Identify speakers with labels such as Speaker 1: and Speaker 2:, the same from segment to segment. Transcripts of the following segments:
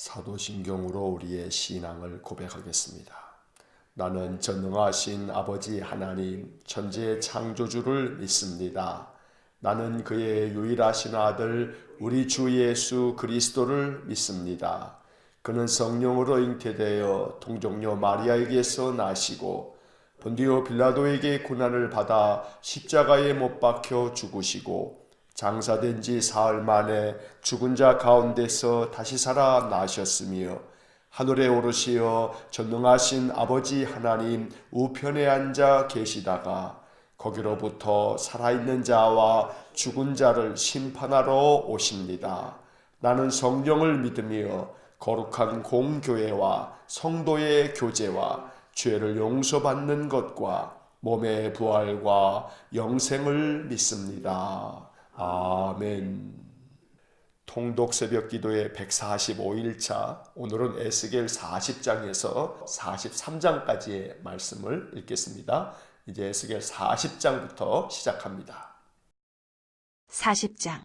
Speaker 1: 사도신경으로 우리의 신앙을 고백하겠습니다. 나는 전능하신 아버지 하나님 천지의 창조주를 믿습니다. 나는 그의 유일하신 아들 우리 주 예수 그리스도를 믿습니다. 그는 성령으로 잉태되어 동정녀 마리아에게서 나시고 본디오 빌라도에게 고난을 받아 십자가에 못 박혀 죽으시고 장사된 지 사흘 만에 죽은 자 가운데서 다시 살아나셨으며 하늘에 오르시어 전능하신 아버지 하나님 우편에 앉아 계시다가 거기로부터 살아있는 자와 죽은 자를 심판하러 오십니다. 나는 성령을 믿으며 거룩한 공교회와 성도의 교제와 죄를 용서받는 것과 몸의 부활과 영생을 믿습니다. 아멘. 통독 새벽 기도의 145일차, 오늘은 에스겔 40장에서 43장까지의 말씀을 읽겠습니다. 이제 에스겔 40장부터 시작합니다.
Speaker 2: 40장.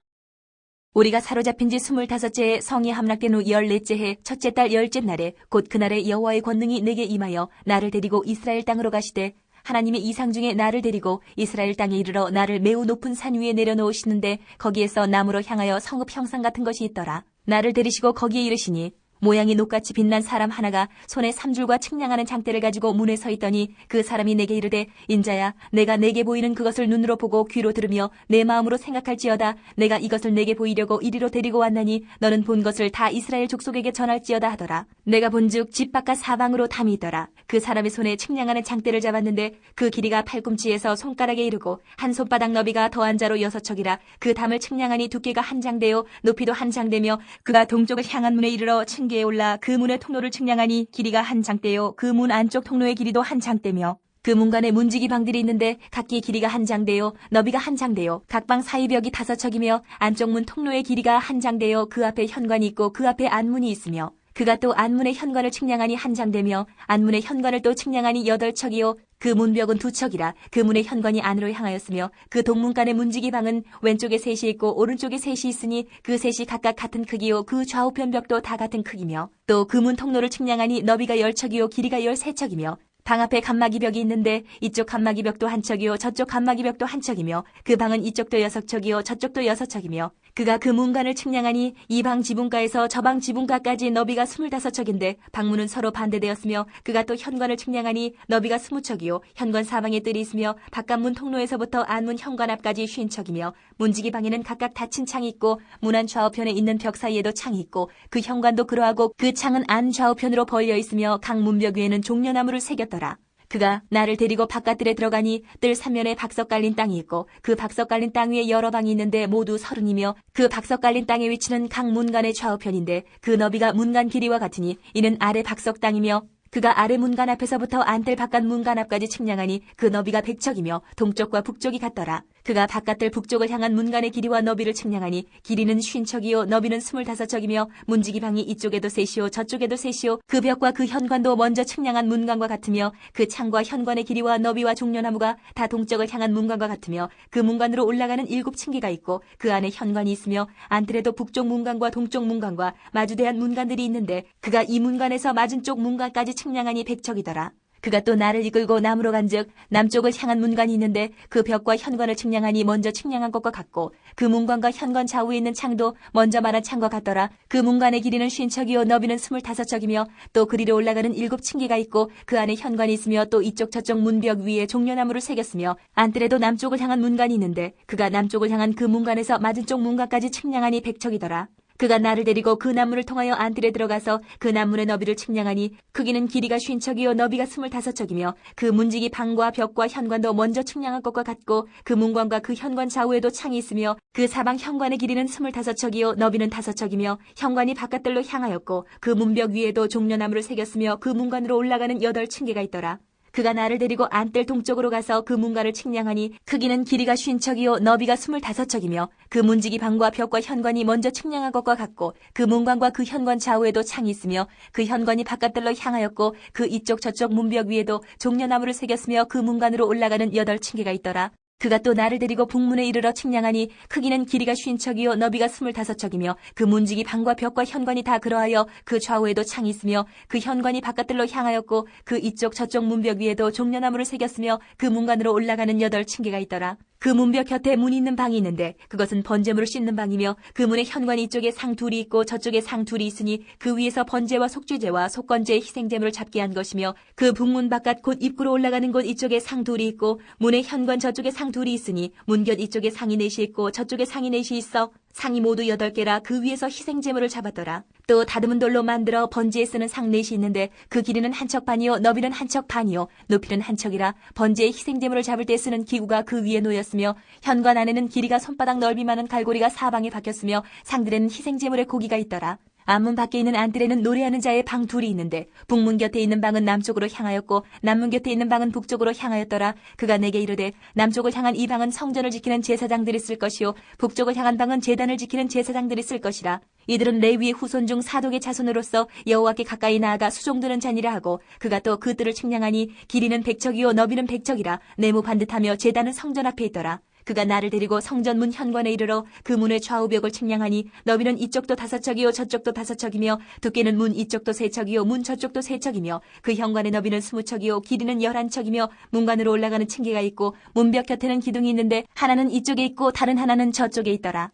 Speaker 2: 우리가 사로잡힌 지 25째에 성이 함락된 후 14째 해 첫째 달 10째 날에 곧 그날에 여호와의 권능이 내게 임하여 나를 데리고 이스라엘 땅으로 가시되 하나님의 이상 중에 나를 데리고 이스라엘 땅에 이르러 나를 매우 높은 산 위에 내려놓으시는데 거기에서 나무로 향하여 성읍 형상 같은 것이 있더라. 나를 데리시고 거기에 이르시니 모양이 녹같이 빛난 사람 하나가 손에 삼줄과 측량하는 장대를 가지고 문에 서 있더니 그 사람이 내게 이르되 인자야 내가 내게 보이는 그것을 눈으로 보고 귀로 들으며 내 마음으로 생각할지어다 내가 이것을 내게 보이려고 이리로 데리고 왔나니 너는 본 것을 다 이스라엘 족속에게 전할지어다 하더라. 내가 본즉 집 바깥 사방으로 담이 있더라. 그 사람의 손에 측량하는 장대를 잡았는데 그 길이가 팔꿈치에서 손가락에 이르고 한 손바닥 너비가 더한 자로 6척이라. 그 담을 측량하니 두께가 한 장대요 높이도 한 장대며 그가 동쪽을 향한 문에 이르러 층계에 올라 그 문의 통로를 측량하니 길이가 한 장대요 그 문 안쪽 통로의 길이도 한 장대며 그 문간에 문지기 방들이 있는데 각기 길이가 한 장대요 너비가 한 장대요 각 방 사이 벽이 5척이며 안쪽 문 통로의 길이가 한 장대요 그 앞에 현관이 있고 그 앞에 안문이 있으며 그가 또 안문의 현관을 측량하니 한 장대며 안문의 현관을 또 측량하니 8척이요 그 문벽은 2척이라. 그 문의 현관이 안으로 향하였으며 그 동문간의 문지기 방은 왼쪽에 셋이 있고 오른쪽에 셋이 있으니 그 셋이 각각 같은 크기요 그 좌우편 벽도 다 같은 크기며 또 그 문 통로를 측량하니 너비가 10척이요 길이가 13척이며 방 앞에 칸막이 벽이 있는데 이쪽 칸막이 벽도 한 척이요 저쪽 칸막이 벽도 한 척이며 그 방은 이쪽도 6척이요 저쪽도 6척이며 그가 그 문간을 측량하니 이 방 지붕가에서 저 방 지붕가까지 너비가 25척인데 방문은 서로 반대되었으며 그가 또 현관을 측량하니 너비가 20척이요 현관 사방에 뜰이 있으며 바깥문 통로에서부터 안문 현관 앞까지 50척이며 문지기 방에는 각각 닫힌 창이 있고 문 안 좌우편에 있는 벽 사이에도 창이 있고 그 현관도 그러하고 그 창은 안 좌우편으로 벌려 있으며 각 문벽 위에는 종려나무를 새겼더라. 그가 나를 데리고 바깥들에 들어가니 뜰 3면에 박석 깔린 땅이 있고 그 박석 깔린 땅 위에 여러 방이 있는데 모두 30이며 그 박석 깔린 땅의 위치는 각 문간의 좌우편인데 그 너비가 문간 길이와 같으니 이는 아래 박석 땅이며 그가 아래 문간 앞에서부터 안뜰 바깥 문간 앞까지 측량하니 그 너비가 100척이며 동쪽과 북쪽이 같더라. 그가 바깥뜰 북쪽을 향한 문간의 길이와 너비를 측량하니 길이는 50척이요 너비는 25척이며 문지기 방이 이쪽에도 셋이요 저쪽에도 셋이요 그 벽과 그 현관도 먼저 측량한 문간과 같으며 그 창과 현관의 길이와 너비와 종려나무가 다 동쪽을 향한 문간과 같으며 그 문간으로 올라가는 7층계가 있고 그 안에 현관이 있으며 안뜰에도 북쪽 문간과 동쪽 문간과 마주대한 문간들이 있는데 그가 이 문간에서 맞은 쪽 문간까지 측량하니 100척이더라. 그가 또 나를 이끌고 남으로 간즉 남쪽을 향한 문간이 있는데 그 벽과 현관을 측량하니 먼저 측량한 것과 같고 그 문간과 현관 좌우에 있는 창도 먼저 말한 창과 같더라. 그 문간의 길이는 50척이요 너비는 25척이며 또 그리로 올라가는 7층계가 있고 그 안에 현관이 있으며 또 이쪽 저쪽 문벽 위에 종려나무를 새겼으며 안뜰에도 남쪽을 향한 문간이 있는데 그가 남쪽을 향한 그 문간에서 맞은 쪽 문간까지 측량하니 100척이더라. 그가 나를 데리고 그 남문을 통하여 안뜰에 들어가서 그 남문의 너비를 측량하니 크기는 길이가 50척이요 너비가 25척이며 그 문지기 방과 벽과 현관도 먼저 측량한 것과 같고 그 문관과 그 현관 좌우에도 창이 있으며 그 사방 현관의 길이는 25척이요 너비는 5척이며 현관이 바깥들로 향하였고 그 문벽 위에도 종려나무를 새겼으며 그 문관으로 올라가는 8층계가 있더라. 그가 나를 데리고 안뜰 동쪽으로 가서 그 문간을 측량하니 크기는 길이가 50척이요 너비가 25척이며 그 문지기 방과 벽과 현관이 먼저 측량한 것과 같고 그 문관과 그 현관 좌우에도 창이 있으며 그 현관이 바깥들로 향하였고 그 이쪽 저쪽 문벽 위에도 종려나무를 새겼으며 그 문간으로 올라가는 8층계가 있더라. 그가 또 나를 데리고 북문에 이르러 측량하니 크기는 길이가 50척이요 너비가 25척이며 그 문지기 방과 벽과 현관이 다 그러하여 그 좌우에도 창이 있으며 그 현관이 바깥들로 향하였고 그 이쪽 저쪽 문벽 위에도 종려나무를 새겼으며 그 문간으로 올라가는 8층계가 있더라. 그 문벽 곁에 문이 있는 방이 있는데 그것은 번제물을 씻는 방이며 그 문의 현관 이쪽에 상 둘이 있고 저쪽에 상 둘이 있으니 그 위에서 번제와 속죄제와 속건제의 희생제물을 잡게 한 것이며 그 북문 바깥 곧 입구로 올라가는 곳 이쪽에 상 둘이 있고 문의 현관 저쪽에 상 둘이 있으니 문곁 이쪽에 상이 넷이 있고 저쪽에 상이 넷이 있어 상이 모두 8개라. 그 위에서 희생제물을 잡았더라. 또 다듬은 돌로 만들어 번제에 쓰는 상 넷이 있는데 그 길이는 1척 반이요 너비는 1척 반이요 높이는 1척이라. 번제의 희생제물을 잡을 때 쓰는 기구가 그 위에 놓였으며 현관 안에는 길이가 손바닥 넓이만한 갈고리가 사방에 박혔으며 상들에는 희생제물의 고기가 있더라. 앞문 밖에 있는 안뜰에는 노래하는 자의 방 둘이 있는데 북문 곁에 있는 방은 남쪽으로 향하였고 남문 곁에 있는 방은 북쪽으로 향하였더라. 그가 내게 이르되 남쪽을 향한 이 방은 성전을 지키는 제사장들이 쓸 것이요 북쪽을 향한 방은 제단을 지키는 제사장들이 쓸 것이라. 이들은 레위의 후손 중 사독의 자손으로서 여호와께 가까이 나아가 수종드는 자니라 하고 그가 또 그 뜰을 측량하니 길이는 100척이요 너비는 100척이라. 네모 반듯하며 제단은 성전 앞에 있더라. 그가 나를 데리고 성전 문 현관에 이르러 그 문의 좌우벽을 측량하니 너비는 이쪽도 5척이요 저쪽도 5척이며 두께는 문 이쪽도 3척이요 문 저쪽도 3척이며 그 현관의 너비는 20척이요 길이는 11척이며 문관으로 올라가는 층계가 있고 문벽 곁에는 기둥이 있는데 하나는 이쪽에 있고 다른 하나는 저쪽에 있더라.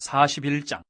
Speaker 3: 41장.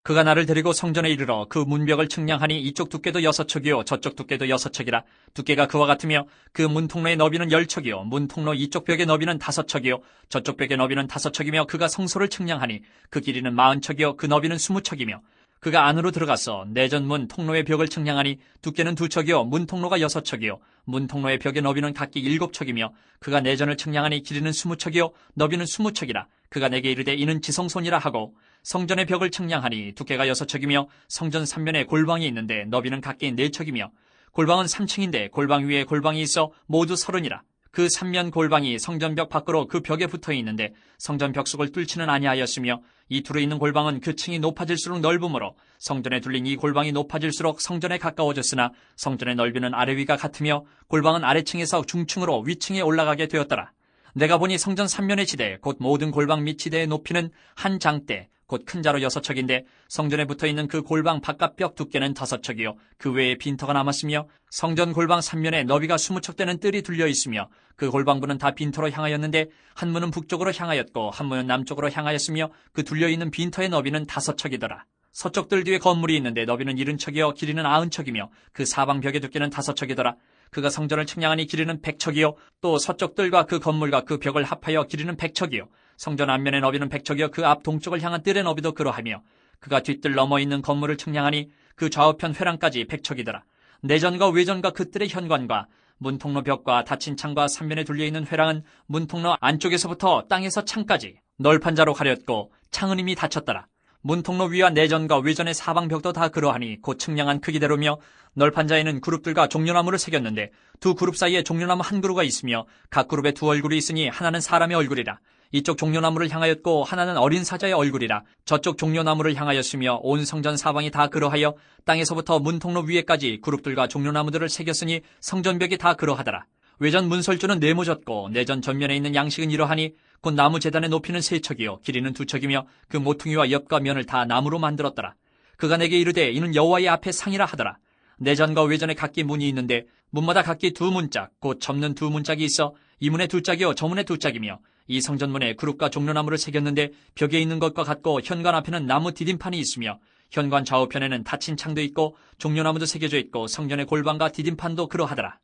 Speaker 3: 그가 나를 데리고 성전에 이르러 그 문벽을 측량하니 이쪽 두께도 6척이요 저쪽 두께도 6척이라. 두께가 그와 같으며 그 문통로의 너비는 10척이요 문통로 이쪽 벽의 너비는 5척이요 저쪽 벽의 너비는 5척이며 그가 성소를 측량하니 그 길이는 40척이요 그 너비는 20척이며 그가 안으로 들어가서 내전문 통로의 벽을 측량하니 두께는 2척이요 문통로가 6척이요 문통로의 벽의 너비는 각기 7척이며 그가 내전을 측량하니 길이는 20척이요 너비는 20척이라. 그가 내게 이르되 이는 지성소니라 하고 성전의 벽을 측량하니 두께가 6척이며 성전 3면에 골방이 있는데 너비는 각기 4척이며 골방은 3층인데 골방 위에 골방이 있어 모두 30이라. 그 3면 골방이 성전벽 밖으로 그 벽에 붙어 있는데 성전벽 속을 뚫지는 아니하였으며 이 둘에 있는 골방은 그 층이 높아질수록 넓으므로 성전에 둘린 이 골방이 높아질수록 성전에 가까워졌으나 성전의 넓이는 아래 위가 같으며 골방은 아래층에서 중층으로 위층에 올라가게 되었더라. 내가 보니 성전 3면의 지대 곧 모든 골방 및 지대의 높이는 한 장대 곧 큰 자로 6척인데 성전에 붙어있는 그 골방 바깥벽 두께는 5척이요 그 외에 빈터가 남았으며 성전 골방 3면에 너비가 20척 되는 뜰이 둘려있으며 그 골방부는 다 빈터로 향하였는데 한 문은 북쪽으로 향하였고 한 문은 남쪽으로 향하였으며 그 둘려있는 빈터의 너비는 5척이더라. 서쪽 뜰 뒤에 건물이 있는데 너비는 70척이요 길이는 90척이며 그 사방 벽의 두께는 5척이더라. 그가 성전을 측량하니 길이는 100척이요 또 서쪽 뜰과 그 건물과 그 벽을 합하여 길이는 100척이요 성전 앞면의 너비는 100척이요 그 앞 동쪽을 향한 뜰의 너비도 그러하며 그가 뒷뜰 넘어 있는 건물을 측량하니 그 좌우편 회랑까지 100척이더라. 내전과 외전과 그 뜰의 현관과 문통로 벽과 닫힌 창과 3면에 둘려있는 회랑은 문통로 안쪽에서부터 땅에서 창까지 널판 자로 가렸고 창은 이미 닫혔더라. 문통로 위와 내전과 외전의 사방벽도 다 그러하니 곧 측량한 크기대로며 널판 자에는 그룹들과 종려나무를 새겼는데 두 그룹 사이에 종려나무 한 그루가 있으며 각 그룹에 두 얼굴이 있으니 하나는 사람의 얼굴이라. 이쪽 종려나무를 향하였고 하나는 어린 사자의 얼굴이라. 저쪽 종려나무를 향하였으며 온 성전 사방이 다 그러하여 땅에서부터 문통로 위에까지 그룹들과 종려나무들을 새겼으니 성전벽이 다 그러하더라. 외전 문설주는 네모졌고 내전 전면에 있는 양식은 이러하니 곧 나무 제단의 높이는 3척이요 길이는 2척이며 그 모퉁이와 옆과 면을 다 나무로 만들었더라. 그가 내게 이르되 이는 여호와의 앞에 상이라 하더라. 내전과 외전에 각기 문이 있는데 문마다 각기 2문짝 곧 접는 2문짝이 있어 이 문에 2짝이요 저 문에 2짝이며 이 성전문에 그룹과 종려나무를 새겼는데 벽에 있는 것과 같고 현관 앞에는 나무 디딤판이 있으며 현관 좌우편에는 닫힌 창도 있고 종려나무도 새겨져 있고 성전의 골방과 디딤판도 그러하더라.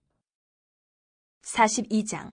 Speaker 2: 42장.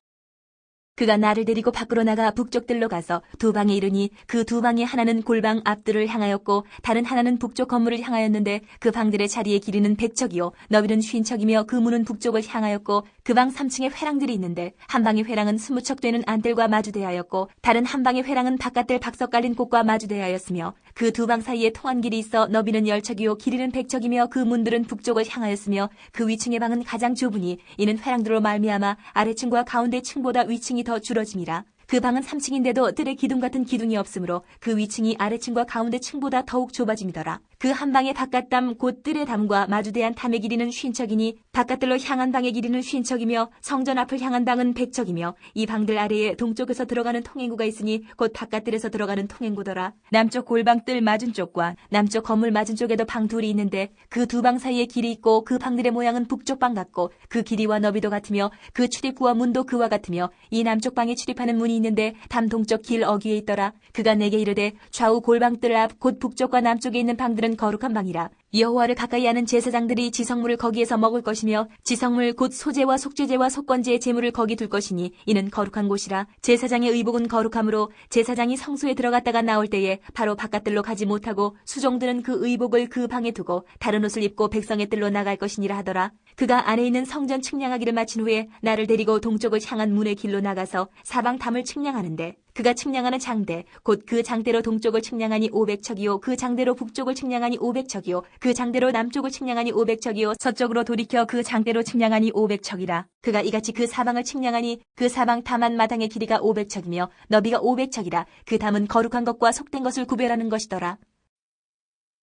Speaker 2: 그가 나를 데리고 밖으로 나가 북쪽들로 가서 두 방에 이르니 그 두 방의 하나는 골방 앞들을 향하였고 다른 하나는 북쪽 건물을 향하였는데 그 방들의 자리의 길이는 100척이요 너비는 50척이며 그 문은 북쪽을 향하였고 그 방 3층에 회랑들이 있는데 한 방의 회랑은 20척 되는 안뜰과 마주대하였고 다른 한 방의 회랑은 바깥뜰 박석 깔린 곳과 마주대하였으며 그 두 방 사이에 통한 길이 있어 너비는 10척이요 길이는 100척이며 그 문들은 북쪽을 향하였으며 그 위층의 방은 가장 좁으니 이는 회랑들로 말미암아 아래층과 가운데 층보다 위층이 더 줄어짐이라. 그 방은 3층인데도 뜰에 기둥 같은 기둥이 없으므로 그 위층이 아래층과 가운데 층보다 더욱 좁아짐이더라. 그 한 방의 바깥담 곧 뜰의 담과 마주대한 담의 길이는 50척이니 바깥들로 향한 방의 길이는 50척이며 성전 앞을 향한 방은 100척이며 이 방들 아래에 동쪽에서 들어가는 통행구가 있으니 곧 바깥들에서 들어가는 통행구더라. 남쪽 골방 뜰 맞은 쪽과 남쪽 건물 맞은 쪽에도 방 둘이 있는데 그 두 방 사이에 길이 있고 그 방들의 모양은 북쪽 방 같고 그 길이와 너비도 같으며 그 출입구와 문도 그와 같으며 이 남쪽 방에 출입하는 문이 있는데 담 동쪽 길 어귀에 있더라. 그가 내게 이르되 좌우 골방 뜰 앞 곧 북쪽과 남쪽에 있는 방들은 거룩한 방이라. 여호와를 가까이 하는 제사장들이 지성물을 거기에서 먹을 것이며 지성물 곧 소제와 속죄제와 속건제의 제물을 거기 둘 것이니 이는 거룩한 곳이라. 제사장의 의복은 거룩함으로 제사장이 성소에 들어갔다가 나올 때에 바로 바깥들로 가지 못하고 수종들은 그 의복을 그 방에 두고 다른 옷을 입고 백성의 뜰로 나갈 것이니라 하더라. 그가 안에 있는 성전 측량하기를 마친 후에 나를 데리고 동쪽을 향한 문의 길로 나가서 사방 담을 측량하는데 그가 측량하는 장대 곧 그 장대로 동쪽을 측량하니 500척이요 그 장대로 북쪽을 측량하니 500척이요 그 장대로 남쪽을 측량하니 500척이요 서쪽으로 돌이켜 그 장대로 측량하니 500척이라. 그가 이같이 그 사방을 측량하니 그 사방 담 한 마당의 길이가 500척이며 너비가 500척이라. 그 담은 거룩한 것과 속된 것을 구별하는 것이더라.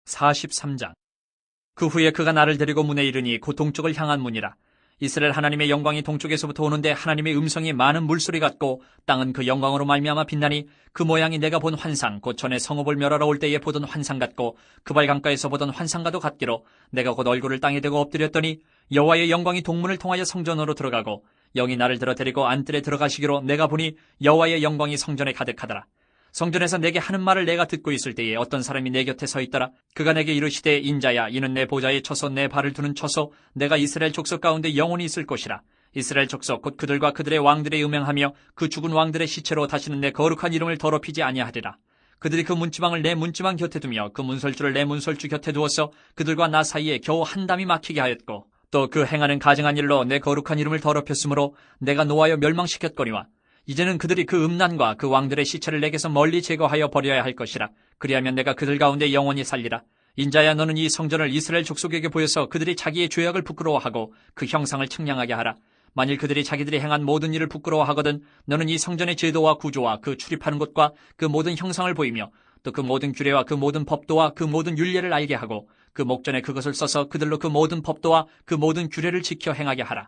Speaker 3: 43장. 그 후에 그가 나를 데리고 문에 이르니 곧 동쪽을 향한 문이라. 이스라엘 하나님의 영광이 동쪽에서부터 오는데 하나님의 음성이 많은 물소리 같고 땅은 그 영광으로 말미암아 빛나니 그 모양이 내가 본 환상 곧 전에 성읍을 멸하러 올 때에 보던 환상 같고 그발 강가에서 보던 환상과도 같기로 내가 곧 얼굴을 땅에 대고 엎드렸더니 여호와의 영광이 동문을 통하여 성전으로 들어가고 영이 나를 들어 데리고 안뜰에 들어가시기로 내가 보니 여호와의 영광이 성전에 가득하더라. 성전에서 내게 하는 말을 내가 듣고 있을 때에 어떤 사람이 내 곁에 서 있더라. 그가 내게 이르시되 인자야 이는 내 보좌에 쳐서 내 발을 두는 처소 내가 이스라엘 족속 가운데 영원히 있을 것이라. 이스라엘 족속 곧 그들과 그들의 왕들의 음행하며 그 죽은 왕들의 시체로 다시는 내 거룩한 이름을 더럽히지 아니하리라. 그들이 그 문지방을 내 문지방 곁에 두며 그 문설주를 내 문설주 곁에 두어서 그들과 나 사이에 겨우 한 담이 막히게 하였고 또 그 행하는 가증한 일로 내 거룩한 이름을 더럽혔으므로 내가 노하여 멸망시켰거니와 이제는 그들이 그 음란과 그 왕들의 시체를 내게서 멀리 제거하여 버려야 할 것이라. 그리하면 내가 그들 가운데 영원히 살리라. 인자야 너는 이 성전을 이스라엘 족속에게 보여서 그들이 자기의 죄악을 부끄러워하고 그 형상을 측량하게 하라. 만일 그들이 자기들이 행한 모든 일을 부끄러워하거든 너는 이 성전의 제도와 구조와 그 출입하는 곳과 그 모든 형상을 보이며 또 그 모든 규례와 그 모든 법도와 그 모든 율례를 알게 하고 그 목전에 그것을 써서 그들로 그 모든 법도와 그 모든 규례를 지켜 행하게 하라.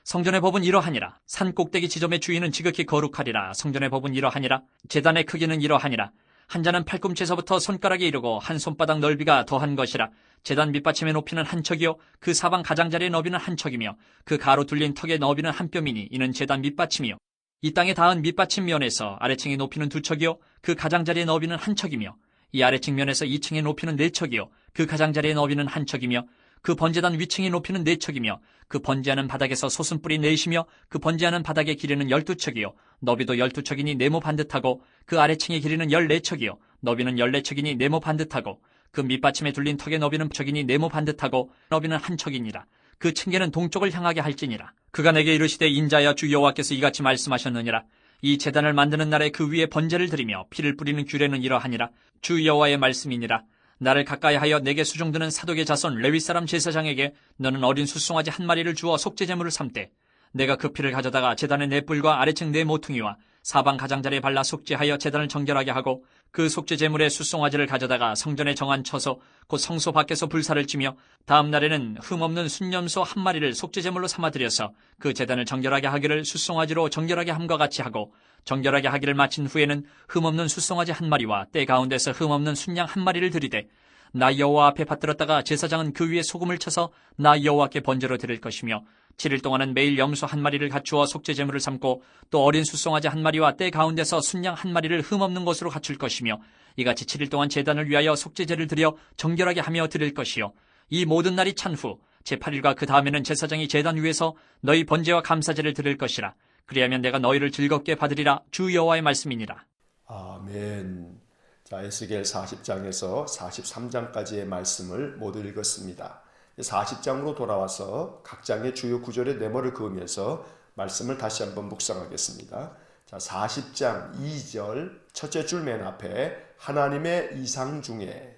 Speaker 3: 성전의 법은 이러하니라. 산 꼭대기 지점의 주인은 지극히 거룩하리라. 성전의 법은 이러하니라. 제단의 크기는 이러하니라. 한 자는 팔꿈치에서부터 손가락에 이르고 한 손바닥 넓이가 더한 것이라. 제단 밑받침의 높이는 한 척이요 그 사방 가장자리의 너비는 한 척이며 그 가로 둘린 턱의 너비는 한 뼘이니 이는 제단 밑받침이요 이 땅에 닿은 밑받침 면에서 아래층의 높이는 2척이요 그 가장자리의 너비는 한 척이며 이 아래층 면에서 2층의 높이는 4척이요 그 가장자리의 너비는 한 척이며 그 번제단 위층의 높이는 4척이며 그 번제하는 바닥에서 솟은뿔이 4이며 그 번제하는 바닥의 길이는 12척이요 너비도 12척이니 네모 반듯하고 그 아래층의 길이는 14척이요 너비는 14척이니 네모 반듯하고 그 밑받침에 둘린 턱의 너비는 척이니 네모 반듯하고 너비는 한 척이니라. 그 층계는 동쪽을 향하게 할지니라. 그가 내게 이르시되 인자야 주 여호와께서 이같이 말씀하셨느니라. 이 제단을 만드는 날에 그 위에 번제를 드리며 피를 뿌리는 규례는 이러하니라. 주 여호와의 말씀이니라. 나를 가까이하여 내게 수종드는 사독의 자손 레위 사람 제사장에게 너는 어린 숫송아지 한 마리를 주어 속죄제물을 삼되 내가 그 피를 가져다가 제단의 네 뿔과 아래층 네 모퉁이와 사방 가장자리에 발라 속죄하여 제단을 정결하게 하고 그 속죄제물의 숫송아지를 가져다가 성전에 정한 처소 곧 성소 밖에서 불사를 지며 다음 날에는 흠없는 순념소 한 마리를 속죄제물로 삼아들여서 그 제단을 정결하게 하기를 숫송아지로 정결하게 함과 같이 하고 정결하게 하기를 마친 후에는 흠없는 숫송아지 한 마리와 때 가운데서 흠없는 순양 한 마리를 들이되 나 여호와 앞에 받들었다가 제사장은 그 위에 소금을 쳐서 나 여호와께 번제로 드릴 것이며 7일 동안은 매일 염소 한 마리를 갖추어 속죄제물을 삼고 또 어린 숫송아지 한 마리와 때 가운데서 순양 한 마리를 흠없는 것으로 갖출 것이며 이같이 7일 동안 제단을 위하여 속죄제를 드려 정결하게 하며 드릴 것이요 이 모든 날이 찬 후 제8일과 그 다음에는 제사장이 제단 위에서 너희 번제와 감사제를 드릴 것이라. 그리하면 내가 너희를 즐겁게 받으리라. 주 여호와의 말씀이니라.
Speaker 1: 아멘. 자, 에스겔 40장에서 43장까지의 말씀을 모두 읽었습니다. 40장으로 돌아와서 각 장의 주요 구절의 네모를 그으면서 말씀을 다시 한번 묵상하겠습니다. 자, 40장 2절 첫째 줄 맨 앞에 하나님의 이상 중에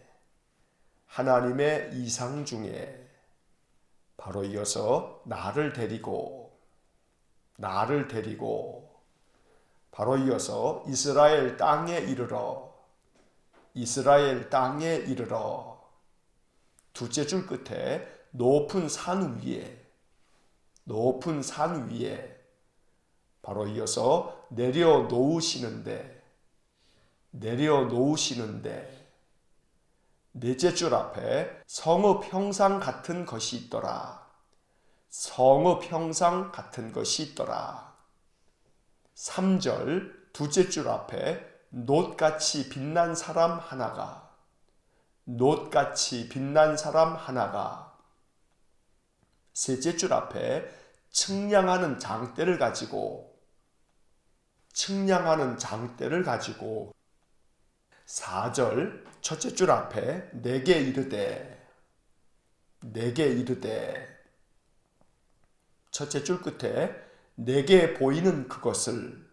Speaker 1: 바로 이어서 나를 데리고 바로 이어서 이스라엘 땅에 이르러 둘째 줄 끝에 높은 산 위에 바로 이어서 내려놓으시는데 넷째 줄 앞에 성읍 형상 같은 것이 있더라. 3절 둘째 줄 앞에 놋같이 빛난 사람 하나가 셋째 줄 앞에 측량하는 장대를 가지고 4절 첫째 줄 앞에 내게 이르되 첫째 줄 끝에 내게 보이는 그것을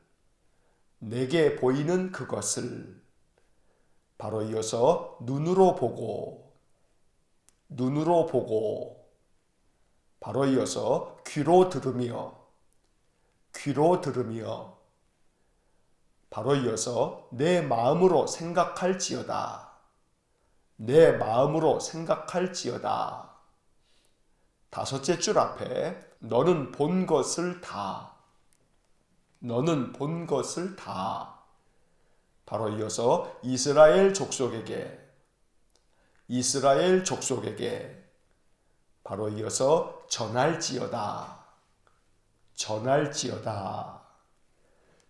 Speaker 1: 바로 이어서 눈으로 보고 바로 이어서 귀로 들으며 바로 이어서 내 마음으로 생각할지어다. 다섯째 줄 앞에 너는 본 것을 다. 바로 이어서 이스라엘 족속에게 바로 이어서 전할지어다.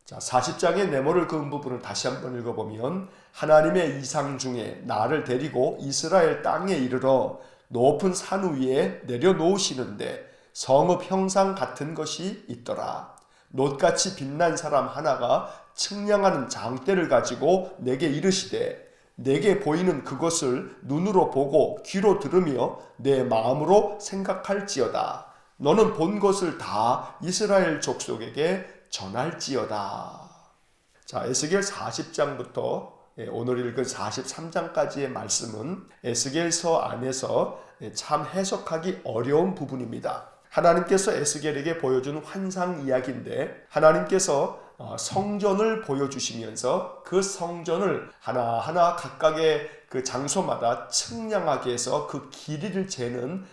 Speaker 1: 자, 40장의 네모를 그은 부분을 다시 한번 읽어보면 하나님의 이상 중에 나를 데리고 이스라엘 땅에 이르러 높은 산 위에 내려놓으시는데 성읍 형상 같은 것이 있더라. 놋같이 빛난 사람 하나가 측량하는 장대를 가지고 내게 이르시되 내게 보이는 그것을 눈으로 보고 귀로 들으며 내 마음으로 생각할지어다. 너는 본 것을 다 이스라엘 족속에게 전할지어다. 자, 에스겔 40장부터 오늘 읽은 43장까지의 말씀은 에스겔서 안에서 참 해석하기 어려운 부분입니다. 하나님께서 에스겔에게 보여준 환상 이야기인데 하나님께서 성전을 보여주시면서 그 성전을 하나하나 각각의 그 장소마다 측량하게 해서 그 길이를 재는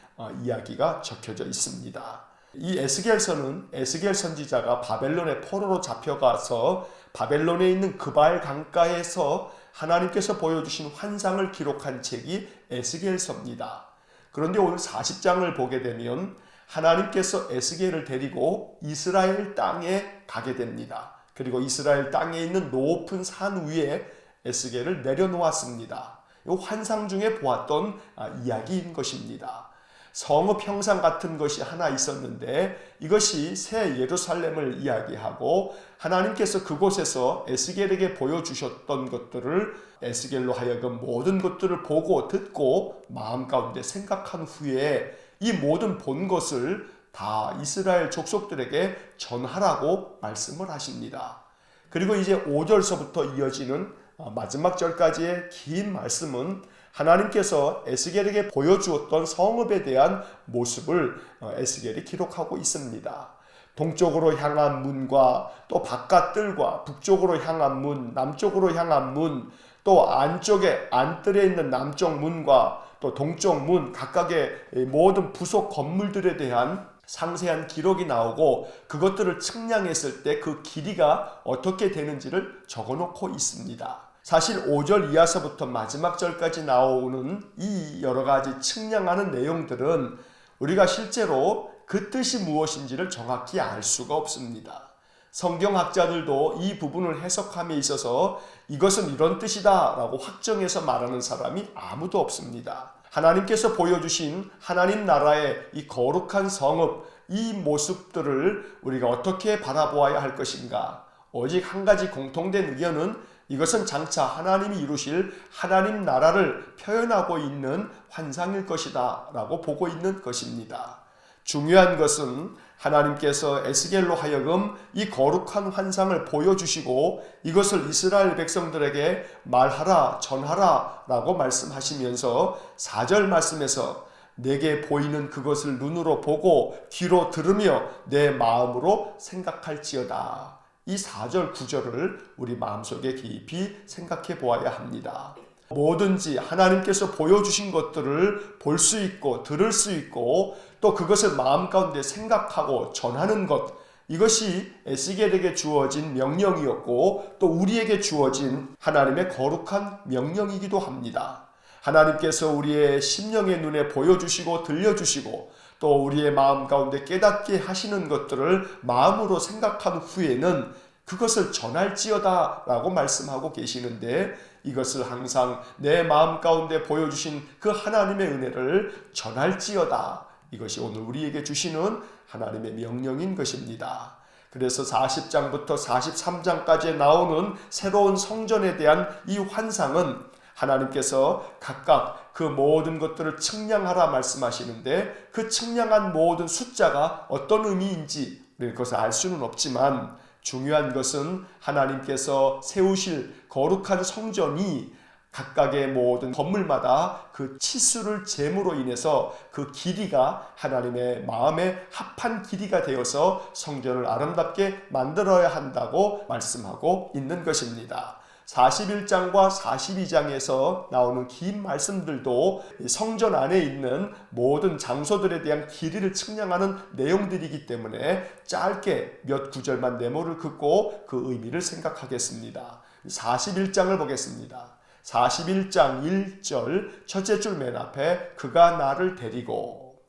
Speaker 1: 이야기가 적혀져 있습니다. 이 에스겔서는 에스겔 선지자가 바벨론의 포로로 잡혀가서 바벨론에 있는 그발 강가에서 하나님께서 보여주신 환상을 기록한 책이 에스겔서입니다. 그런데 오늘 40장을 보게 되면 하나님께서 에스겔을 데리고 이스라엘 땅에 가게 됩니다. 그리고 이스라엘 땅에 있는 높은 산 위에 에스겔을 내려놓았습니다. 이 환상 중에 보았던 이야기인 것입니다. 성읍 형상 같은 것이 하나 있었는데 이것이 새 예루살렘을 이야기하고 하나님께서 그곳에서 에스겔에게 보여주셨던 것들을 에스겔로 하여금 모든 것들을 보고 듣고 마음 가운데 생각한 후에 이 모든 본 것을 다 이스라엘 족속들에게 전하라고 말씀을 하십니다. 그리고 이제 5절서부터 이어지는 마지막 절까지의 긴 말씀은 하나님께서 에스겔에게 보여주었던 성읍에 대한 모습을 에스겔이 기록하고 있습니다. 동쪽으로 향한 문과 또 바깥뜰과 북쪽으로 향한 문, 남쪽으로 향한 문, 또 안쪽에 안뜰에 있는 남쪽 문과 또 동쪽 문 각각의 모든 부속 건물들에 대한 상세한 기록이 나오고 그것들을 측량했을 때 그 길이가 어떻게 되는지를 적어놓고 있습니다. 사실 5절 이하서부터 마지막 절까지 나오는 이 여러 가지 측량하는 내용들은 우리가 실제로 그 뜻이 무엇인지를 정확히 알 수가 없습니다. 성경학자들도 이 부분을 해석함에 있어서 이것은 이런 뜻이다 라고 확정해서 말하는 사람이 아무도 없습니다. 하나님께서 보여주신 하나님 나라의 이 거룩한 성읍, 이 모습들을 우리가 어떻게 바라보아야 할 것인가? 오직 한 가지 공통된 의견은 이것은 장차 하나님이 이루실 하나님 나라를 표현하고 있는 환상일 것이다 라고 보고 있는 것입니다. 중요한 것은 하나님께서 에스겔로 하여금 이 거룩한 환상을 보여주시고 이것을 이스라엘 백성들에게 말하라, 전하라 라고 말씀하시면서 4절 말씀에서 내게 보이는 그것을 눈으로 보고 귀로 들으며 내 마음으로 생각할지어다. 이 4절 9절을 우리 마음속에 깊이 생각해 보아야 합니다. 뭐든지 하나님께서 보여주신 것들을 볼 수 있고 들을 수 있고 또 그것을 마음 가운데 생각하고 전하는 것, 이것이 에스겔에게 주어진 명령이었고 또 우리에게 주어진 하나님의 거룩한 명령이기도 합니다. 하나님께서 우리의 심령의 눈에 보여주시고 들려주시고 또 우리의 마음 가운데 깨닫게 하시는 것들을 마음으로 생각한 후에는 그것을 전할지어다 라고 말씀하고 계시는데, 이것을 항상 내 마음 가운데 보여주신 그 하나님의 은혜를 전할지어다, 이것이 오늘 우리에게 주시는 하나님의 명령인 것입니다. 그래서 40장부터 43장까지 나오는 새로운 성전에 대한 이 환상은 하나님께서 각각 그 모든 것들을 측량하라 말씀하시는데, 그 측량한 모든 숫자가 어떤 의미인지 그것을 알 수는 없지만 중요한 것은 하나님께서 세우실 거룩한 성전이 각각의 모든 건물마다 그 치수를 잴으로 인해서 그 길이가 하나님의 마음에 합한 길이가 되어서 성전을 아름답게 만들어야 한다고 말씀하고 있는 것입니다. 41장과 42장에서 나오는 긴 말씀들도 성전 안에 있는 모든 장소들에 대한 길이를 측량하는 내용들이기 때문에 짧게 몇 구절만 메모를 긋고 그 의미를 생각하겠습니다. 41장을 보겠습니다. 41장 1절 첫째 줄 맨 앞에 그가 나를 데리고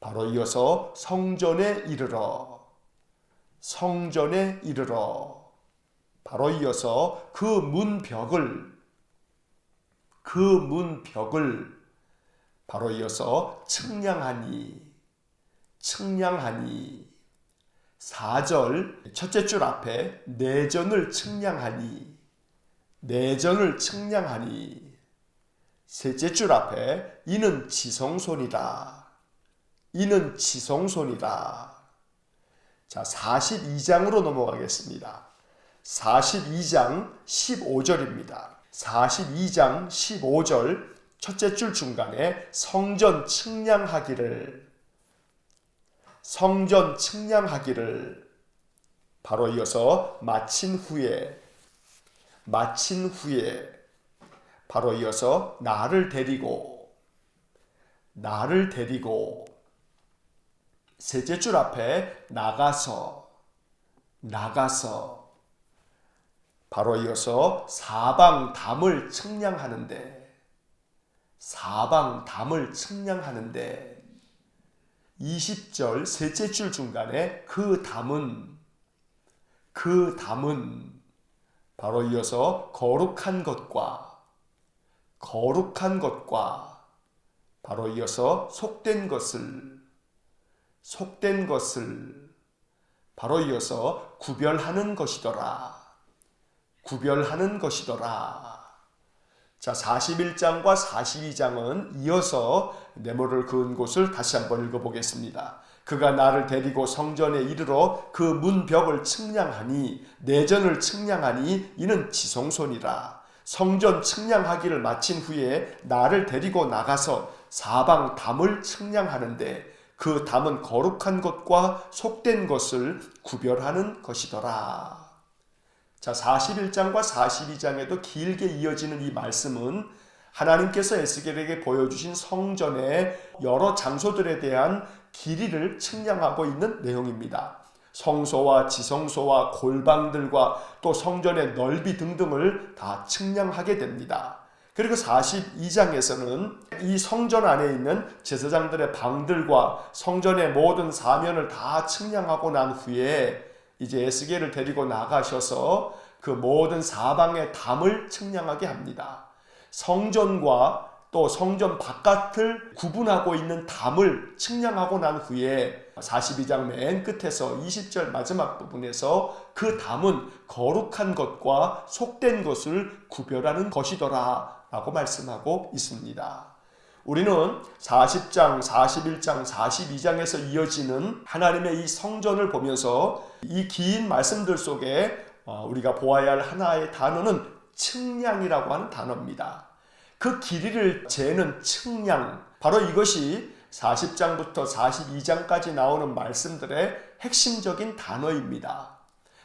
Speaker 1: 바로 이어서 성전에 이르러 바로 이어서 그 문벽을 바로 이어서 측량하니 4절 첫째 줄 앞에 내전을 측량하니 셋째 줄 앞에 이는 지성소니라. 자, 42장으로 넘어가겠습니다. 42장 15절입니다. 42장 15절 첫째 줄 중간에 성전 측량하기를 바로 이어서 마친 후에 바로 이어서 나를 데리고 셋째 줄 앞에 나가서 바로 이어서 사방 담을 측량하는데 20절 셋째 줄 중간에 그 담은 바로 이어서 거룩한 것과 바로 이어서 속된 것을 바로 이어서 구별하는 것이더라. 자, 41장과 42장은 이어서 네모를 그은 곳을 다시 한번 읽어보겠습니다. 그가 나를 데리고 성전에 이르러 그 문벽을 측량하니 내전을 측량하니 이는 지성소니라. 성전 측량하기를 마친 후에 나를 데리고 나가서 사방 담을 측량하는데 그 담은 거룩한 것과 속된 것을 구별하는 것이더라. 자, 41장과 42장에도 길게 이어지는 이 말씀은 하나님께서 에스겔에게 보여주신 성전의 여러 장소들에 대한 길이를 측량하고 있는 내용입니다. 성소와 지성소와 골방들과 또 성전의 넓이 등등을 다 측량하게 됩니다. 그리고 42장에서는 이 성전 안에 있는 제사장들의 방들과 성전의 모든 사면을 다 측량하고 난 후에 이제 에스겔을 데리고 나가셔서 그 모든 사방의 담을 측량하게 합니다. 성전과 또 성전 바깥을 구분하고 있는 담을 측량하고 난 후에 42장 맨 끝에서 20절 마지막 부분에서 그 담은 거룩한 것과 속된 것을 구별하는 것이더라 라고 말씀하고 있습니다. 우리는 40장, 41장, 42장에서 이어지는 하나님의 이 성전을 보면서 이 긴 말씀들 속에 우리가 보아야 할 하나의 단어는 측량이라고 하는 단어입니다. 그 길이를 재는 측량, 바로 이것이 40장부터 42장까지 나오는 말씀들의 핵심적인 단어입니다.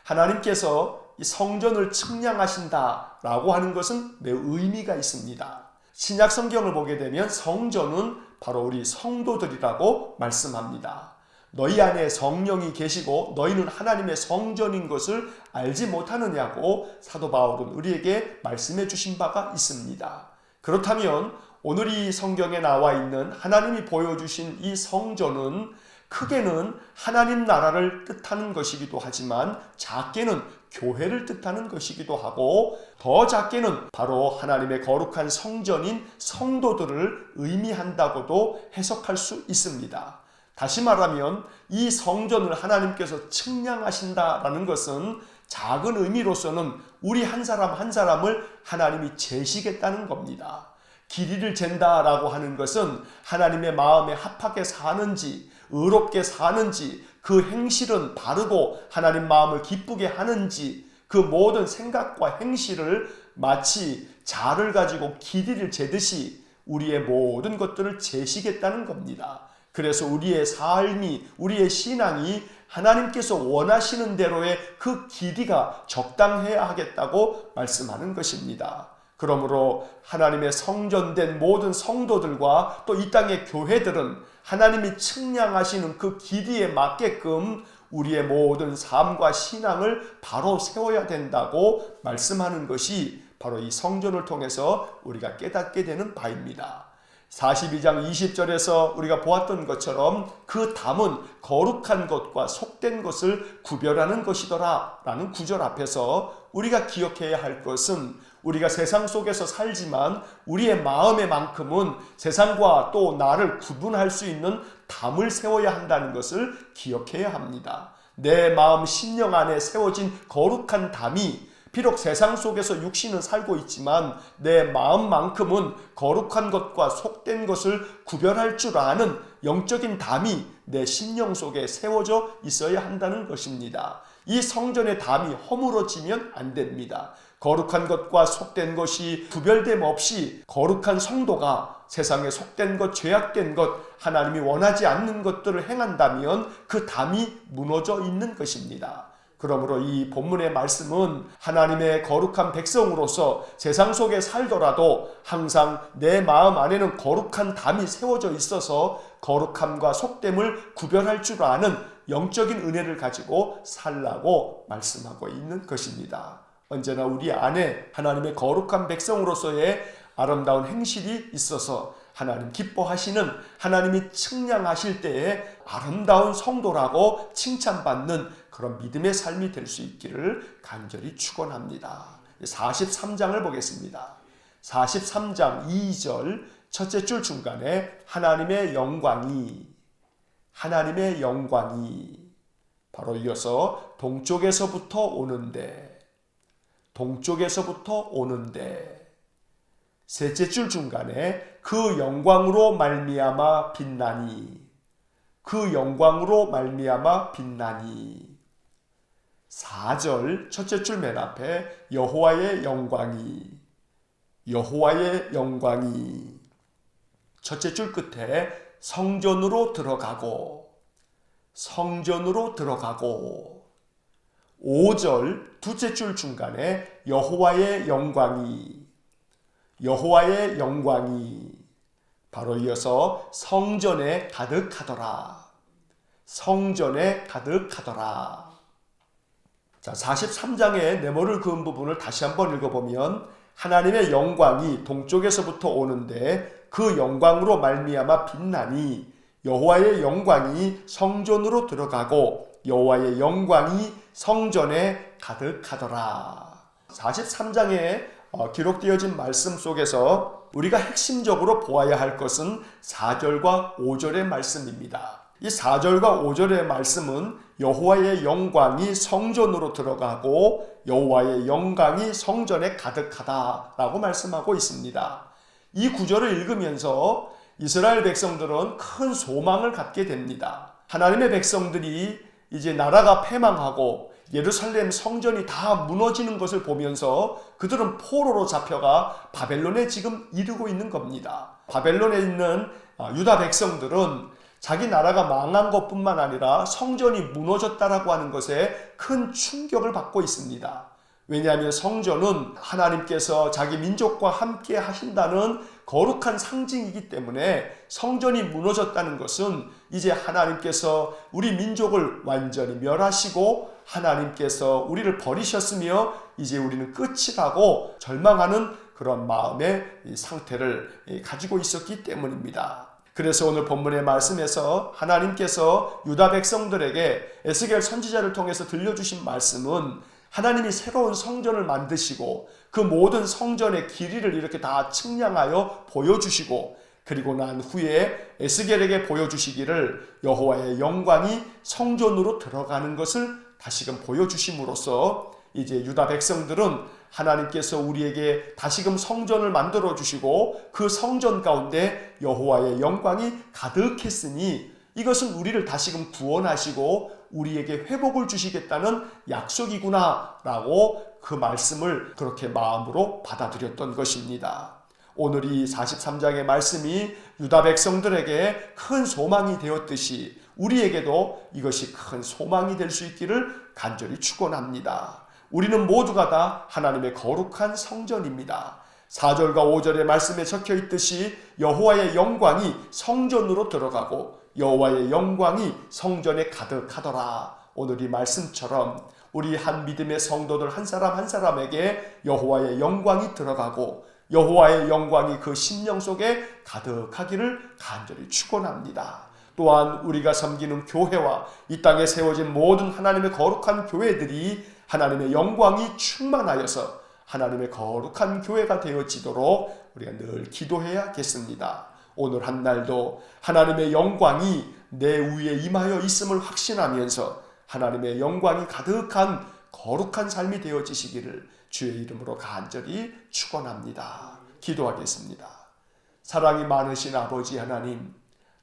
Speaker 1: 하나님께서 이 성전을 측량하신다라고 하는 것은 매우 의미가 있습니다. 신약 성경을 보게 되면 성전은 바로 우리 성도들이라고 말씀합니다. 너희 안에 성령이 계시고 너희는 하나님의 성전인 것을 알지 못하느냐고 사도 바울은 우리에게 말씀해 주신 바가 있습니다. 그렇다면 오늘 이 성경에 나와 있는 하나님이 보여주신 이 성전은 크게는 하나님 나라를 뜻하는 것이기도 하지만 작게는 교회를 뜻하는 것이기도 하고 더 작게는 바로 하나님의 거룩한 성전인 성도들을 의미한다고도 해석할 수 있습니다. 다시 말하면 이 성전을 하나님께서 측량하신다라는 것은 작은 의미로서는 우리 한 사람 한 사람을 하나님이 재시겠다는 겁니다. 길이를 잰다라고 하는 것은 하나님의 마음에 합하게 사는지 의롭게 사는지 그 행실은 바르고 하나님 마음을 기쁘게 하는지 그 모든 생각과 행실을 마치 자를 가지고 길이를 재듯이 우리의 모든 것들을 재시겠다는 겁니다. 그래서 우리의 삶이 우리의 신앙이 하나님께서 원하시는 대로의 그 길이가 적당해야 하겠다고 말씀하는 것입니다. 그러므로 하나님의 성전된 모든 성도들과 또 이 땅의 교회들은 하나님이 측량하시는 그 길이에 맞게끔 우리의 모든 삶과 신앙을 바로 세워야 된다고 말씀하는 것이 바로 이 성전을 통해서 우리가 깨닫게 되는 바입니다. 42장 20절에서 우리가 보았던 것처럼 그 담은 거룩한 것과 속된 것을 구별하는 것이더라 라는 구절 앞에서 우리가 기억해야 할 것은 우리가 세상 속에서 살지만 우리의 마음에만큼은 세상과 또 나를 구분할 수 있는 담을 세워야 한다는 것을 기억해야 합니다. 내 마음 심령 안에 세워진 거룩한 담이 비록 세상 속에서 육신은 살고 있지만 내 마음만큼은 거룩한 것과 속된 것을 구별할 줄 아는 영적인 담이 내 심령 속에 세워져 있어야 한다는 것입니다. 이 성전의 담이 허물어지면 안 됩니다. 거룩한 것과 속된 것이 구별됨 없이 거룩한 성도가 세상에 속된 것, 죄악된 것, 하나님이 원하지 않는 것들을 행한다면 그 담이 무너져 있는 것입니다. 그러므로 이 본문의 말씀은 하나님의 거룩한 백성으로서 세상 속에 살더라도 항상 내 마음 안에는 거룩한 담이 세워져 있어서 거룩함과 속됨을 구별할 줄 아는 영적인 은혜를 가지고 살라고 말씀하고 있는 것입니다. 언제나 우리 안에 하나님의 거룩한 백성으로서의 아름다운 행실이 있어서 하나님 기뻐하시는 하나님이 측량하실 때에 아름다운 성도라고 칭찬받는 그런 믿음의 삶이 될 수 있기를 간절히 축원합니다. 43장을 보겠습니다. 43장 2절 첫째 줄 중간에 하나님의 영광이 바로 이어서 동쪽에서부터 오는데 셋째 줄 중간에 그 영광으로 말미암아 빛나니 4절 첫째 줄 맨 앞에 여호와의 영광이 첫째 줄 끝에 성전으로 들어가고 5절 두째 줄 중간에 여호와의 영광이 바로 이어서 성전에 가득하더라. 자, 43장의 네모를 그은 부분을 다시 한번 읽어보면 하나님의 영광이 동쪽에서부터 오는데 그 영광으로 말미암아 빛나니 여호와의 영광이 성전으로 들어가고 여호와의 영광이 성전에 가득하더라. 43장에 기록되어진 말씀 속에서 우리가 핵심적으로 보아야 할 것은 4절과 5절의 말씀입니다. 이 4절과 5절의 말씀은 여호와의 영광이 성전으로 들어가고 여호와의 영광이 성전에 가득하다라고 말씀하고 있습니다. 이 구절을 읽으면서 이스라엘 백성들은 큰 소망을 갖게 됩니다. 하나님의 백성들이 이제 나라가 패망하고 예루살렘 성전이 다 무너지는 것을 보면서 그들은 포로로 잡혀가 바벨론에 지금 이르고 있는 겁니다. 바벨론에 있는 유다 백성들은 자기 나라가 망한 것뿐만 아니라 성전이 무너졌다라고 하는 것에 큰 충격을 받고 있습니다. 왜냐하면 성전은 하나님께서 자기 민족과 함께 하신다는 거룩한 상징이기 때문에 성전이 무너졌다는 것은 이제 하나님께서 우리 민족을 완전히 멸하시고 하나님께서 우리를 버리셨으며 이제 우리는 끝이라고 절망하는 그런 마음의 상태를 가지고 있었기 때문입니다. 그래서 오늘 본문의 말씀에서 하나님께서 유다 백성들에게 에스겔 선지자를 통해서 들려주신 말씀은 하나님이 새로운 성전을 만드시고 그 모든 성전의 길이를 이렇게 다 측량하여 보여주시고 그리고 난 후에 에스겔에게 보여주시기를 여호와의 영광이 성전으로 들어가는 것을 다시금 보여주심으로써 이제 유다 백성들은 하나님께서 우리에게 다시금 성전을 만들어 주시고 그 성전 가운데 여호와의 영광이 가득했으니 이것은 우리를 다시금 구원하시고 우리에게 회복을 주시겠다는 약속이구나 라고 그 말씀을 그렇게 마음으로 받아들였던 것입니다. 오늘 이 43장의 말씀이 유다 백성들에게 큰 소망이 되었듯이 우리에게도 이것이 큰 소망이 될 수 있기를 간절히 축원합니다. 우리는 모두가 다 하나님의 거룩한 성전입니다. 4절과 5절의 말씀에 적혀 있듯이 여호와의 영광이 성전으로 들어가고 여호와의 영광이 성전에 가득하더라. 오늘 이 말씀처럼 우리 한 믿음의 성도들 한 사람 한 사람에게 여호와의 영광이 들어가고 여호와의 영광이 그 심령 속에 가득하기를 간절히 축원합니다. 또한 우리가 섬기는 교회와 이 땅에 세워진 모든 하나님의 거룩한 교회들이 하나님의 영광이 충만하여서 하나님의 거룩한 교회가 되어지도록 우리가 늘 기도해야겠습니다. 오늘 한 날도 하나님의 영광이 내 위에 임하여 있음을 확신하면서 하나님의 영광이 가득한 거룩한 삶이 되어지시기를 주의 이름으로 간절히 축원합니다. 기도하겠습니다. 사랑이 많으신 아버지 하나님,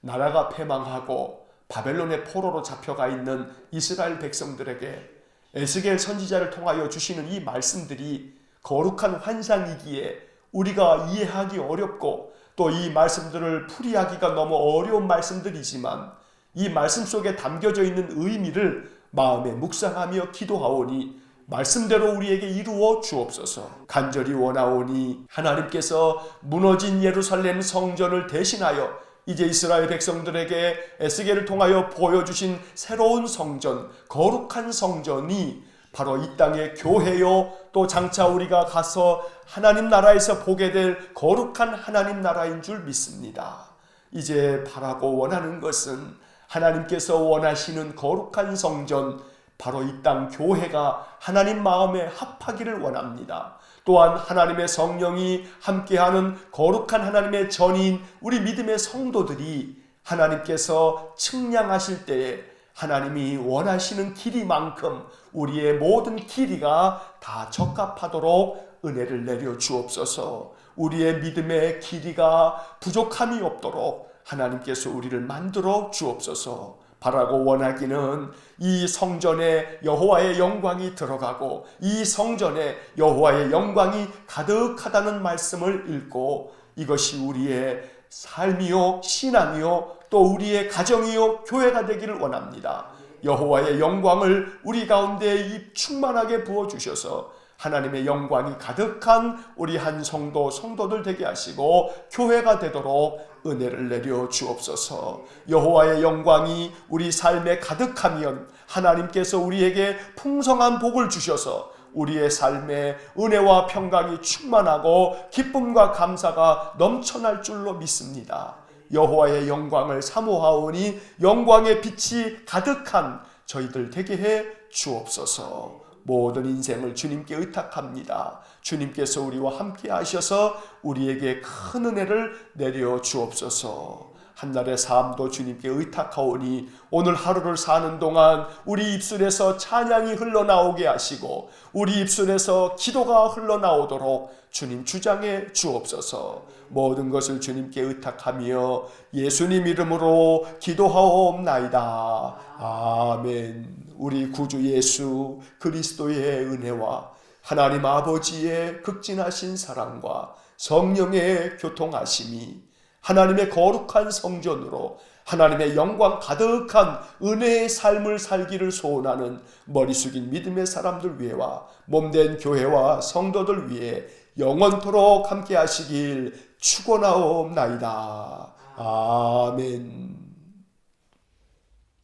Speaker 1: 나라가 패망하고 바벨론의 포로로 잡혀가 있는 이스라엘 백성들에게 에스겔 선지자를 통하여 주시는 이 말씀들이 거룩한 환상이기에 우리가 이해하기 어렵고 또 이 말씀들을 풀이하기가 너무 어려운 말씀들이지만 이 말씀 속에 담겨져 있는 의미를 마음에 묵상하며 기도하오니 말씀대로 우리에게 이루어 주옵소서. 간절히 원하오니 하나님께서 무너진 예루살렘 성전을 대신하여 이제 이스라엘 백성들에게 에스겔을 통하여 보여주신 새로운 성전, 거룩한 성전이 바로 이 땅의 교회요, 또 장차 우리가 가서 하나님 나라에서 보게 될 거룩한 하나님 나라인 줄 믿습니다. 이제 바라고 원하는 것은 하나님께서 원하시는 거룩한 성전, 바로 이 땅 교회가 하나님 마음에 합하기를 원합니다. 또한 하나님의 성령이 함께하는 거룩한 하나님의 전인 우리 믿음의 성도들이 하나님께서 측량하실 때에 하나님이 원하시는 길이만큼 우리의 모든 길이가 다 적합하도록 은혜를 내려 주옵소서. 우리의 믿음의 길이가 부족함이 없도록 하나님께서 우리를 만들어 주옵소서. 바라고 원하기는 이 성전에 여호와의 영광이 들어가고 이 성전에 여호와의 영광이 가득하다는 말씀을 읽고 이것이 우리의 삶이요 신앙이요 또 우리의 가정이요 교회가 되기를 원합니다. 여호와의 영광을 우리 가운데 충만하게 부어주셔서 하나님의 영광이 가득한 우리 한 성도들 되게 하시고 교회가 되도록 은혜를 내려 주옵소서. 여호와의 영광이 우리 삶에 가득하면 하나님께서 우리에게 풍성한 복을 주셔서 우리의 삶에 은혜와 평강이 충만하고 기쁨과 감사가 넘쳐날 줄로 믿습니다. 여호와의 영광을 사모하오니 영광의 빛이 가득한 저희들 되게 해 주옵소서. 모든 인생을 주님께 의탁합니다. 주님께서 우리와 함께 하셔서 우리에게 큰 은혜를 내려 주옵소서. 한날의 삶도 주님께 의탁하오니 오늘 하루를 사는 동안 우리 입술에서 찬양이 흘러나오게 하시고 우리 입술에서 기도가 흘러나오도록 주님 주장해 주옵소서. 모든 것을 주님께 의탁하며 예수님 이름으로 기도하옵나이다. 아멘. 우리 구주 예수 그리스도의 은혜와 하나님 아버지의 극진하신 사랑과 성령의 교통하심이 하나님의 거룩한 성전으로 하나님의 영광 가득한 은혜의 삶을 살기를 소원하는 머리 숙인 믿음의 사람들 위해와 몸된 교회와 성도들 위해 영원토록 함께 하시길 축원하옵나이다. 아멘.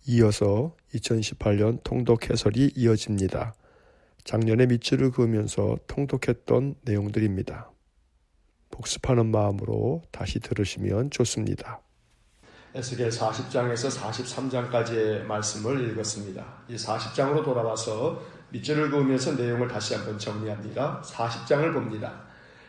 Speaker 1: 이어서 2018년 통독 해설이 이어집니다. 작년에 밑줄을 그으면서 통독했던 내용들입니다. 복습하는 마음으로 다시 들으시면 좋습니다. 에스겔 40장에서 43장까지의 말씀을 읽었습니다. 이 40장으로 돌아와서 밑줄을 그으면서 내용을 다시 한번 정리합니다. 40장을 봅니다.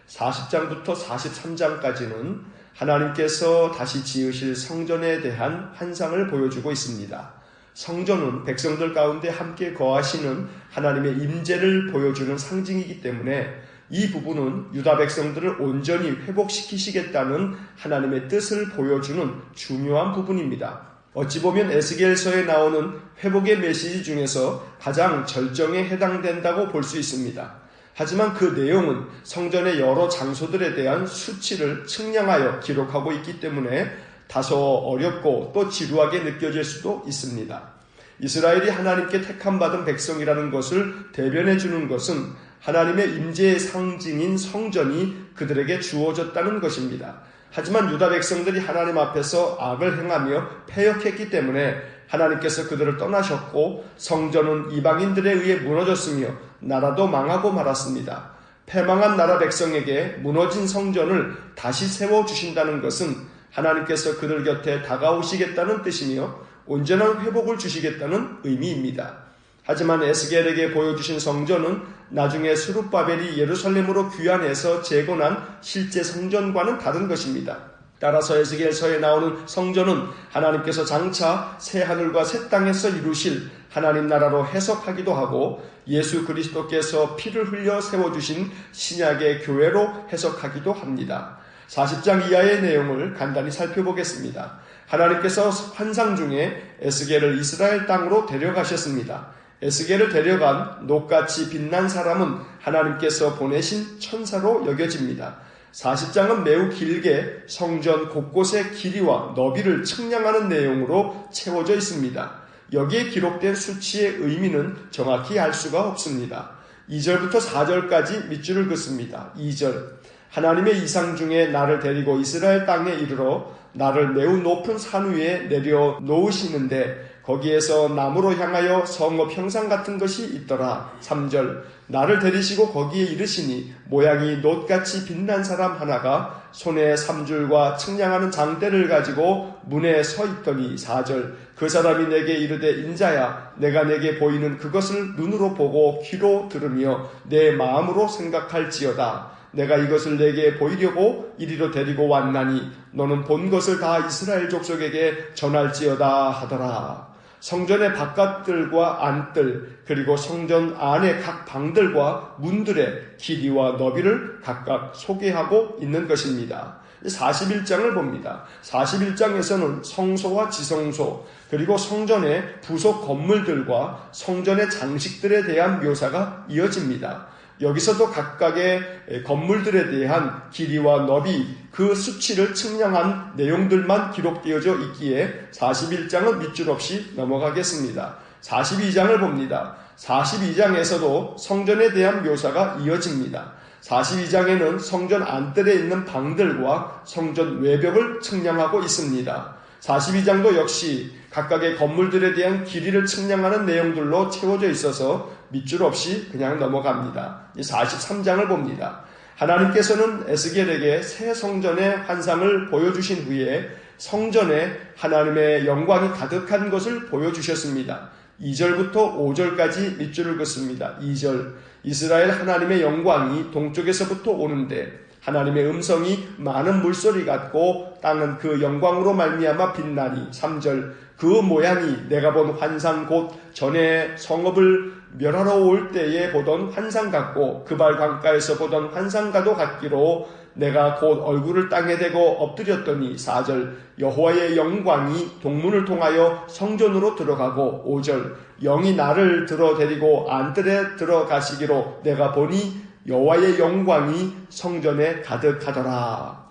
Speaker 1: 40장부터 43장까지는 하나님께서 다시 지으실 성전에 대한 환상을 보여주고 있습니다. 성전은 백성들 가운데 함께 거하시는 하나님의 임재를 보여주는 상징이기 때문에 이 부분은 유다 백성들을 온전히 회복시키시겠다는 하나님의 뜻을 보여주는 중요한 부분입니다. 어찌 보면 에스겔서에 나오는 회복의 메시지 중에서 가장 절정에 해당된다고 볼 수 있습니다. 하지만 그 내용은 성전의 여러 장소들에 대한 수치를 측량하여 기록하고 있기 때문에 다소 어렵고 또 지루하게 느껴질 수도 있습니다. 이스라엘이 하나님께 택함받은 백성이라는 것을 대변해 주는 것은 하나님의 임재의 상징인 성전이 그들에게 주어졌다는 것입니다. 하지만 유다 백성들이 하나님 앞에서 악을 행하며 패역했기 때문에 하나님께서 그들을 떠나셨고 성전은 이방인들에 의해 무너졌으며 나라도 망하고 말았습니다. 패망한 나라 백성에게 무너진 성전을 다시 세워주신다는 것은 하나님께서 그들 곁에 다가오시겠다는 뜻이며 온전한 회복을 주시겠다는 의미입니다. 하지만 에스겔에게 보여주신 성전은 나중에 스룹바벨이 예루살렘으로 귀환해서 재건한 실제 성전과는 다른 것입니다. 따라서 에스겔서에 나오는 성전은 하나님께서 장차 새 하늘과 새 땅에서 이루실 하나님 나라로 해석하기도 하고 예수 그리스도께서 피를 흘려 세워주신 신약의 교회로 해석하기도 합니다. 40장 이하의 내용을 간단히 살펴보겠습니다. 하나님께서 환상 중에 에스겔을 이스라엘 땅으로 데려가셨습니다. 에스겔을 데려간 녹같이 빛난 사람은 하나님께서 보내신 천사로 여겨집니다. 40장은 매우 길게 성전 곳곳의 길이와 너비를 측량하는 내용으로 채워져 있습니다. 여기에 기록된 수치의 의미는 정확히 알 수가 없습니다. 2절부터 4절까지 밑줄을 긋습니다. 2절, 하나님의 이상 중에 나를 데리고 이스라엘 땅에 이르러 나를 매우 높은 산 위에 내려 놓으시는데 거기에서 나무로 향하여 성읍 형상 같은 것이 있더라. 3절, 나를 데리시고 거기에 이르시니 모양이 놋같이 빛난 사람 하나가 손에 삼줄과 측량하는 장대를 가지고 문에 서 있더니 4절, 그 사람이 내게 이르되 인자야 내가 내게 보이는 그것을 눈으로 보고 귀로 들으며 내 마음으로 생각할지어다. 내가 이것을 내게 보이려고 이리로 데리고 왔나니 너는 본 것을 다 이스라엘 족속에게 전할지어다 하더라. 성전의 바깥들과 안뜰 그리고 성전 안의 각 방들과 문들의 길이와 너비를 각각 소개하고 있는 것입니다. 41장을 봅니다. 41장에서는 성소와 지성소 그리고 성전의 부속 건물들과 성전의 장식들에 대한 묘사가 이어집니다. 여기서도 각각의 건물들에 대한 길이와 너비, 그 수치를 측량한 내용들만 기록되어져 있기에 41장은 밑줄 없이 넘어가겠습니다. 42장을 봅니다. 42장에서도 성전에 대한 묘사가 이어집니다. 42장에는 성전 안뜰에 있는 방들과 성전 외벽을 측량하고 있습니다. 42장도 역시 각각의 건물들에 대한 길이를 측량하는 내용들로 채워져 있어서 밑줄 없이 그냥 넘어갑니다. 43장을 봅니다. 하나님께서는 에스겔에게 새 성전의 환상을 보여주신 후에 성전에 하나님의 영광이 가득한 것을 보여주셨습니다. 2절부터 5절까지 밑줄을 긋습니다. 2절, 이스라엘 하나님의 영광이 동쪽에서부터 오는데 하나님의 음성이 많은 물소리 같고 땅은 그 영광으로 말미암아 빛나니. 3절, 그 모양이 내가 본 환상 곧 전에 성읍을 멸하러 올 때에 보던 환상 같고 그발 강가에서 보던 환상과도 같기로 내가 곧 얼굴을 땅에 대고 엎드렸더니. 4절, 여호와의 영광이 동문을 통하여 성전으로 들어가고. 5절, 영이 나를 들어 데리고 안뜰에 들어가시기로 내가 보니 여호와의 영광이 성전에 가득하더라.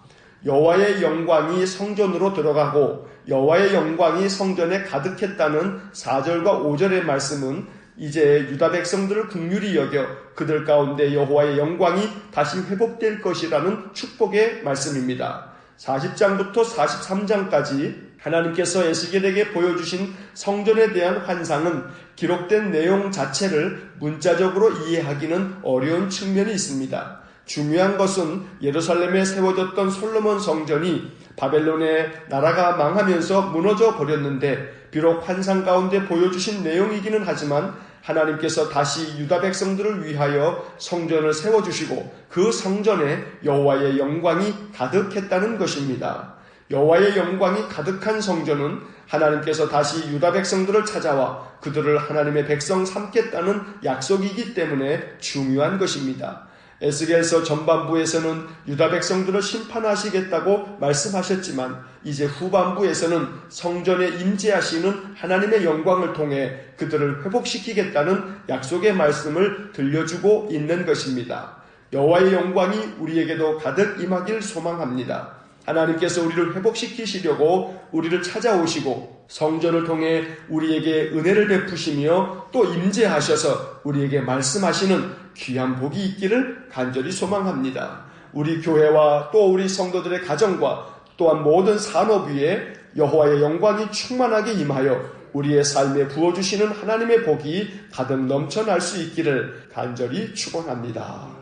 Speaker 1: 여호와의 영광이 성전으로 들어가고 여호와의 영광이 성전에 가득했다는 4절과 5절의 말씀은 이제 유다 백성들을 긍휼히 여겨 그들 가운데 여호와의 영광이 다시 회복될 것이라는 축복의 말씀입니다. 40장부터 43장까지 하나님께서 에스겔에게 보여주신 성전에 대한 환상은 기록된 내용 자체를 문자적으로 이해하기는 어려운 측면이 있습니다. 중요한 것은 예루살렘에 세워졌던 솔로몬 성전이 바벨론의 나라가 망하면서 무너져 버렸는데 비록 환상 가운데 보여주신 내용이기는 하지만 하나님께서 다시 유다 백성들을 위하여 성전을 세워주시고 그 성전에 여호와의 영광이 가득했다는 것입니다. 여호와의 영광이 가득한 성전은 하나님께서 다시 유다 백성들을 찾아와 그들을 하나님의 백성 삼겠다는 약속이기 때문에 중요한 것입니다. 에스겔서 전반부에서는 유다 백성들을 심판하시겠다고 말씀하셨지만 이제 후반부에서는 성전에 임재하시는 하나님의 영광을 통해 그들을 회복시키겠다는 약속의 말씀을 들려주고 있는 것입니다. 여호와의 영광이 우리에게도 가득 임하길 소망합니다. 하나님께서 우리를 회복시키시려고 우리를 찾아오시고 성전을 통해 우리에게 은혜를 베푸시며 또 임재하셔서 우리에게 말씀하시는 귀한 복이 있기를 간절히 소망합니다. 우리 교회와 또 우리 성도들의 가정과 또한 모든 산업 위에 여호와의 영광이 충만하게 임하여 우리의 삶에 부어주시는 하나님의 복이 가득 넘쳐날 수 있기를 간절히 축원합니다.